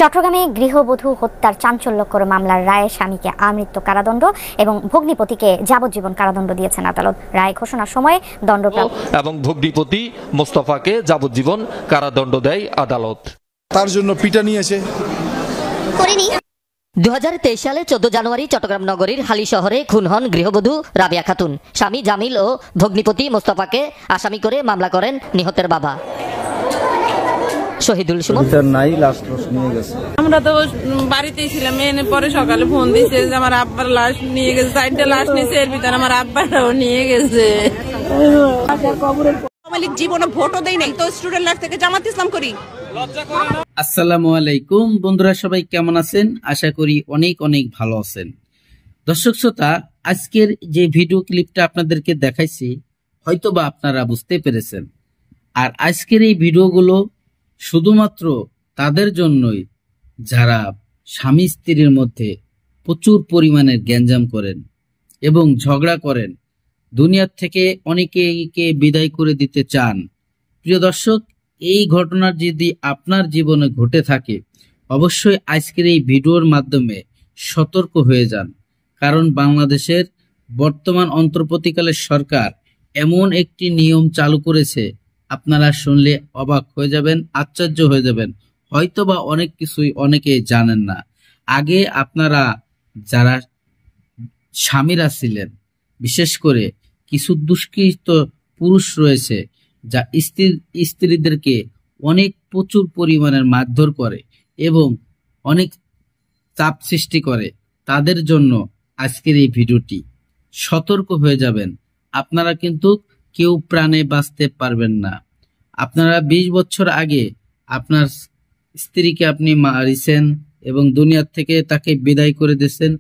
চট্টগ্রামে গৃহবধূ হত্যার চাঞ্চল্যকর মামলার রায়ে স্বামীকে আমৃত্যু কারাদণ্ড এবং ভগ্নিপতিকে যাবজ্জীবন কারাদণ্ড দিয়েছেন আদালত। রায় ঘোষণার সময় দণ্ডপ্রাপ্ত এবং ভগ্নিপতি মোস্তফাকে যাবজ্জীবন কারাদণ্ড দেয় আদালত। তার জন্য পিটা নিয়েছে। 2023 সালে 14 জানুয়ারি চট্টগ্রাম নগরীর হালি শহরে খুন হন গৃহবধূ রাবিয়া খাতুন। স্বামী জামিল ও ভগ্নিপতি মোস্তফাকে আসামি করে মামলা করেন নিহতের বাবা শহীদুল সুমন। আমরা তো বাড়িতেই ছিলাম, এনে পরে সকালে ফোন দিয়েছে যে আমার আব্বার লাশ নিয়ে গেছে, 4টা লাশ নিয়েছে, এর ভিতরে আমার আব্বারও নিয়ে গেছে। জীবনে ভোটও দেই নাই, তো স্টুডেন্ট লাইফ থেকে জামাত ইসলাম করি। আসসালামু আলাইকুম বন্ধুরা, সবাই কেমন আছেন? আশা করি অনেক অনেক ভালো আছেন। দর্শক শ্রোতা, আজকের যে ভিডিও ক্লিপটা আপনাদেরকে দেখাইছি হয়তোবা আপনারা বুঝতে পেরেছেন। আর আজকের এই ভিডিওগুলো শুধুমাত্র তাদের জন্যই যারা স্বামী স্ত্রীর মধ্যে প্রচুর পরিমাণের গ্যাঞ্জাম করেন এবং ঝগড়া করেন, দুনিয়ার থেকে অনেকেকে বিদায় করে দিতে চান। প্রিয় দর্শক, এই ঘটনা যদি আপনার জীবনে ঘটে থাকে অবশ্যই আজকের এই ভিডিওর মাধ্যমে সতর্ক হয়ে যান। কারণ বাংলাদেশের বর্তমান অন্তর্বর্তীকালের সরকার এমন একটি নিয়ম চালু করেছে, আপনারা শুনলে অবাক হয়ে যাবেন, আশ্চর্য হয়ে যাবেন। হয়তোবা অনেক কিছুই অনেকেই জানেন না। আগে আপনারা যারা স্বামীরা ছিলেন, বিশেষ করে কিছু দুষ্কৃত পুরুষ রয়েছে যা স্ত্রীদেরকে অনেক প্রচুর পরিমাণের মারধর করে এবং অনেক চাপ সৃষ্টি করে, তাদের জন্য আজকের এই ভিডিওটি। সতর্ক হয়ে যাবেন, আপনারা কিন্তু কেউ প্রাণে বাঁচতে পারবেন না। আপনারা 20 বছর আগে আপনার স্ত্রীকে আপনি মারিছেন এবং দুনিয়ার থেকে তাকে বিদায় করে দিয়েছেন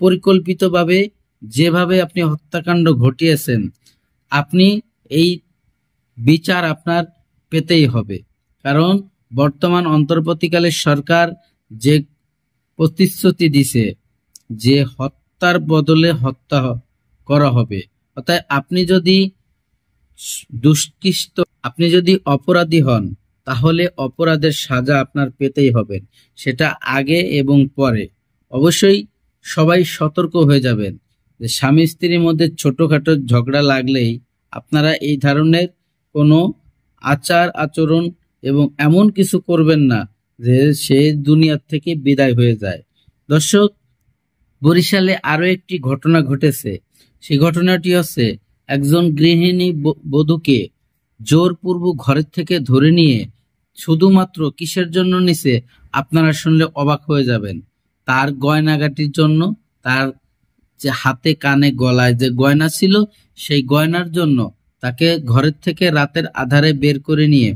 পরিকল্পিতভাবে। যেভাবে আপনি হত্যাকাণ্ড ঘটিয়েছেন, আপনি এই বিচার আপনার পেতেই হবে। কারণ বর্তমান অন্তর্বর্তীকালের সরকার যে প্রতিশ্রুতি দিছে যে হত্যার বদলে হত্যা করা হবে, অর্থাৎ আপনি যদি অপরাধী হন তাহলে অপরাধের সাজা আপনার পেতেই হবে, সেটা আগে এবং পরে। অবশ্যই সবাই সতর্ক হয়ে যাবেন যে স্বামী স্ত্রীর মধ্যে ছোটখাটো ঝগড়া লাগলেই আপনারা এই ধরনের কোনো আচার আচরণ এবং এমন কিছু করবেন না যে সে দুনিয়ার থেকে বিদায় হয়ে যায়। দর্শক, বরিশালে আরো একটি ঘটনা ঘটেছে। সেই ঘটনাটি হচ্ছে একজন গৃহিণী বধূকে জোরপূর্বক ঘরের থেকে ধরে নিয়ে শুধুমাত্র কিসের জন্য নিছে আপনারা শুনলে অবাক হয়ে যাবেন। তার গয়নাগাটির জন্য, তার যে হাতে কানে গলায় যে গয়না ছিল সেই গয়নার জন্য তাকে ঘরের থেকে রাতের আধারে বের করে নিয়ে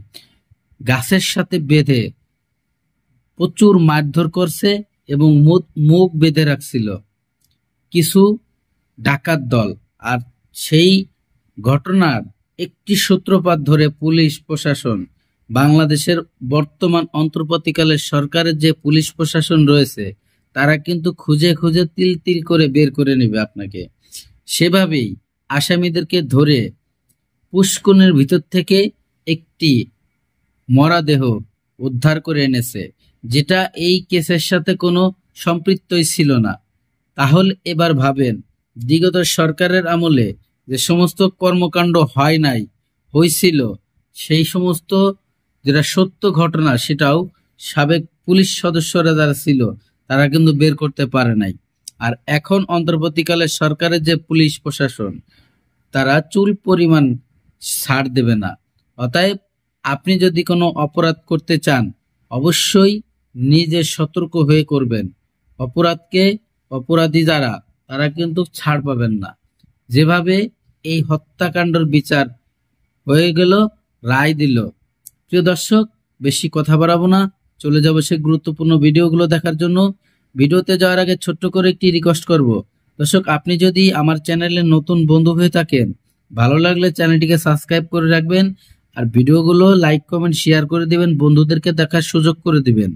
গাছের সাথে বেঁধে প্রচুর মারধর করছে এবং মুখ বেঁধে রাখছিল কিছু ডাকাত দল। আর সেই ঘটনার একটি সূত্রপাত ধরে পুলিশ প্রশাসন, বাংলাদেশের বর্তমান অন্তর্বর্তীকালের সরকারের যে পুলিশ প্রশাসন রয়েছে, তারা কিন্তু খুঁজে খুঁজে তিল তিল করে বের করে নেবে আপনাকে। সেভাবেই আসামিদেরকে ধরে পুষ্কুনের ভিতর থেকে একটি মরাদেহ উদ্ধার করে এনেছে, যেটা এই কেসের সাথে কোনো সম্পৃক্তই ছিল না। তাহলে এবার ভাবেন, বিগত সরকারের আমলে যে সমস্ত কর্মকাণ্ড হয়েছিল সেই সমস্ত যেটা সত্য ঘটনা, সেটাও সাবেক পুলিশ সদস্যরা যারা ছিল তারা কিন্তু বের করতে পারে নাই। আর এখন অন্তর্বর্তীকালের সরকারের যে পুলিশ প্রশাসন, তারা চুল পরিমাণ ছাড় দেবে না। অতএব আপনি যদি কোনো অপরাধ করতে চান অবশ্যই নিজে সতর্ক হয়ে করবেন। অপরাধী যারা, তারা কিন্তু ছাড় পাবেন না। যেভাবে এই হত্যাকাণ্ডের বিচার হয়ে গেল, রায় দিল। প্রিয় দর্শক, বেশি কথা বাড়াবো না, চলে যাবো সে গুরুত্বপূর্ণ ভিডিওগুলো দেখার জন্য। ভিডিওতে যাওয়ার আগে ছোট্ট করে একটি রিকোয়েস্ট করব। দর্শক, আপনি যদি আমার চ্যানেলে নতুন বন্ধু হয়ে থাকেন, ভালো লাগলে চ্যানেলটিকে সাবস্ক্রাইব করে রাখবেন আর ভিডিওগুলো লাইক কমেন্ট শেয়ার করে দিবেন, বন্ধুদেরকে দেখার সুযোগ করে দিবেন।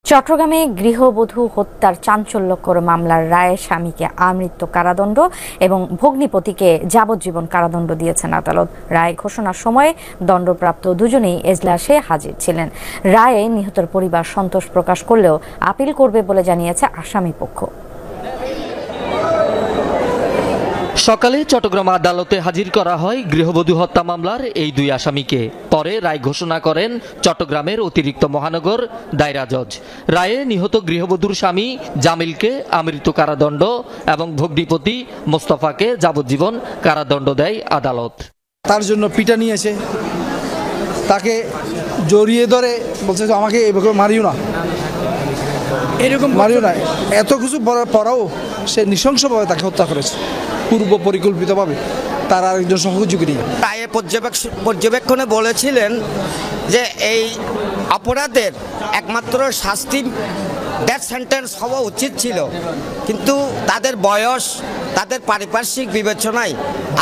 চট্টগ্রামে গৃহবধূ হত্যার চাঞ্চল্যকর মামলার রায়ে স্বামীকে আমৃত্যু কারাদণ্ড এবং ভগ্নিপতিকে যাবজ্জীবন কারাদণ্ড দিয়েছেন আদালত। রায় ঘোষণার সময় দণ্ডপ্রাপ্ত দুজনেই এজলাসে হাজির ছিলেন। রায়ে নিহতের পরিবার সন্তোষ প্রকাশ করলেও আপিল করবে বলে জানিয়েছে আসামি পক্ষ। সকালে চট্টগ্রাম আদালতে হাজির করা হয় গৃহবধূ হত্যা মামলার এই দুই আসামিকে। পরে রায় ঘোষণা করেন চট্টগ্রামের অতিরিক্ত মহানগর দায়রা জজ। রায়ে নিহত গৃহবধূর স্বামী জামিলকে আমৃত্যু কারাদণ্ড এবং ভগ্নিপতি মোস্তফাকে যাবজ্জীবন কারাদণ্ড দেয় আদালত। তার জন্য পিটা নিয়েছে, তাকে জড়িয়ে ধরে বলছে আমাকে এভাবে মারিও না, এরকম মারিও না, এত কিছু বলার পরেও সে নৃশংসভাবে তাকে হত্যা করেছে, পূর্ব পরিকল্পিতভাবে তার আরেকজন সহযোগী নিয়ে। রায়ে পর্যবেক্ষণে বলেছিলেন যে এই অপরাধের একমাত্র শাস্তি ডেথ সেন্টেন্স হওয়া উচিত ছিল, কিন্তু তাদের বয়স, তাদের পারিপার্শ্বিক বিবেচনায়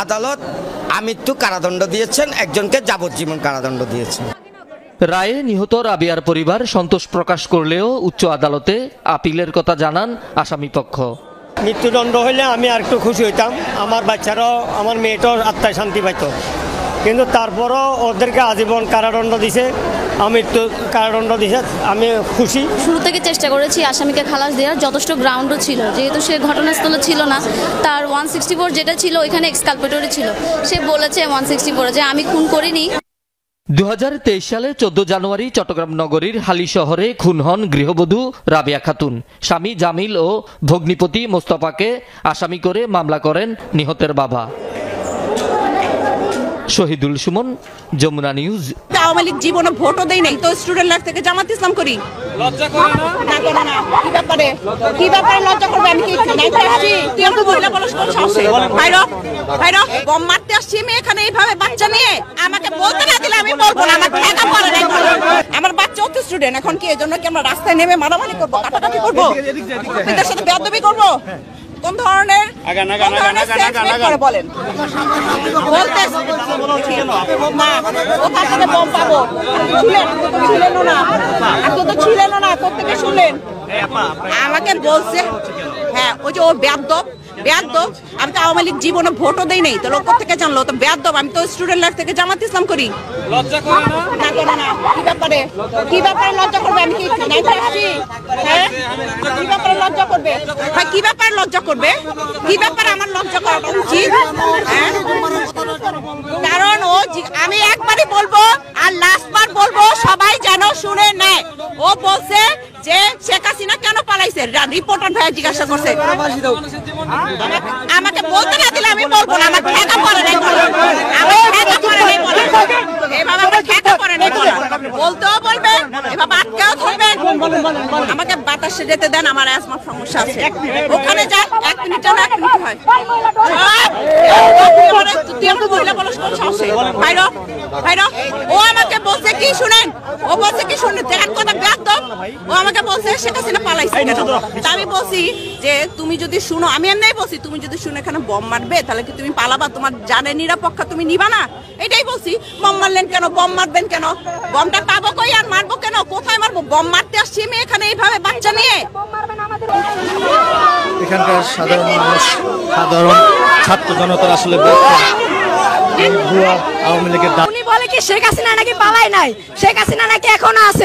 আদালত আমৃত্যু কারাদণ্ড দিয়েছেন, একজনকে যাবজ্জীবন কারাদণ্ড দিয়েছেন। রায়ে নিহত রাবিয়ার পরিবার সন্তোষ প্রকাশ করলেও উচ্চ আদালতে আপিলের কথা জানান আসামিপক্ষ। মৃত্যুদণ্ড হইলে আমি আর একটু খুশি হইতাম, আমার বাচ্চারাও, আমার মেয়েটাও আত্মায় শান্তি পাইত, কিন্তু তারপরও ওদেরকে আজীবন কারাদণ্ড দিছে, আমৃত্যু কারাদণ্ড দিছে। আমি খুশি। শুরু থেকে চেষ্টা করেছি আসামিকে খালাস দেওয়ার, যথেষ্ট গ্রাউন্ডও ছিল, যেহেতু সে ঘটনাস্থলে ছিল না, তার 164 যেটা ছিল ওইখানে এক্সকালপেটরি ছিল, সে বলেছে 164 যে আমি খুন করিনি। 2023 সালে 14 জানুয়ারি চট্টগ্রাম নগরীর হালি শহরে খুন হন গৃহবধূ রাবিয়া খাতুন। স্বামী জামিল ও ভগ্নিপতি মোস্তফাকে আসামি করে মামলা করেন নিহতের বাবা। শহীদুল সুমন, যমুনা নিউজ। আওয়ামী লীগ জীবনে ভোটও দেই নাই, তো স্টুডেন্ট লাইফ থেকে জামাত ইসলাম করি। লজ্জা করে না? করে না। কি ব্যাপারে লজ্জা করবে? আমি কি নাইতে আসছি? তুই আমাকে মহিলা বলছ কোন সাহসে? ভাইরা বম মারতে আসছি আমি এখানে এইভাবে বাচ্চা নিয়ে? আমাকে বলতে না দিলে আমি বলবো না, আমার ঠেকা পড়ে নাই। আমার বাচ্চা তো স্টুডেন্ট, এখন কি এজন্য কি আমরা রাস্তায় নেমে মারামারি করব, কাটাকাটি করব, এদের সাথে বেয়াদবি করব? কোন ধরনের বলেন? বলতে বম পাবো ছিলেন না, প্রত্যেকে শুনলেন। আমাকে বলছে হ্যাঁ ওই যে ও বেয়াদব, আমি তো আওয়ামী লীগ জীবনে ভোটও দেই নাই, তো লোক থেকে জানলো তো বেয়াদব? আমি তো স্টুডেন্ট লাইফ থেকে জামাত ইসলাম করি। লজ্জা করে না? কি ব্যাপারে লজ্জা করবে? আমি কি নাইতে আসছি? হ্যাঁ, কি ব্যাপারে লজ্জা করবে? ভাই কি ব্যাপারে লজ্জা করবে? কি ব্যাপারে আমার লজ্জা করা উচিত? হ্যাঁ, কারণ ও, আমি একবারই বলবো আর লাস্টবার বলবো, সবাই যেন শুনে নেয়। ও বলছে যে শেখ হাসিনা কেন পালাইছে, রিপোর্টার ভাই জিজ্ঞাসা করছে। আমাকে বলতে না দিলে আমি বলবো না, আমার ঠেকা পড়ে নাই, বলতেও বলবেন, এভাবে আটকেও ধরবেন। আমাকে বাতাসে যেতে দেন, আমার অ্যাজমার সমস্যা আছে। ওখানে যান, 1 মিনিট যান, 1 মিনিট হয়। তুই আমাকে মহিলা বলছ কোন সাহসে? ভাইরা ও আমাকে বলছে কি শুনেন, ও বলছে কি শুনেন, দেখেন কথা বেয়াদব। ও আমাকে বলছে শেখ হাসিনা পালাইছে কেন? তা আমি বলছি যে তুমি যদি শুনো, আমি এমনি বলছি তুমি যদি শুনে এখানে বম মারবে তাহলে কি তুমি পালাবা? তোমার জানের নিরাপত্তা তুমি নিবা না? এটাই বলছি। বম মারলেন কেন? বম মারবেন কেন? বমটা পাবো কই আর মারবো কেন? কোথায় মারবো? বম মারতে আসছি আমি এখানে এইভাবে বাচ্চা নিয়ে। এখানকার সাধারণ মানুষ, সাধারণ ছাত্র জনতার আসলে আওয়ামী লীগের উনি বলে কি শেখ হাসিনা নাকি পালায় নাই, শেখ হাসিনা নাকি এখনো আছে।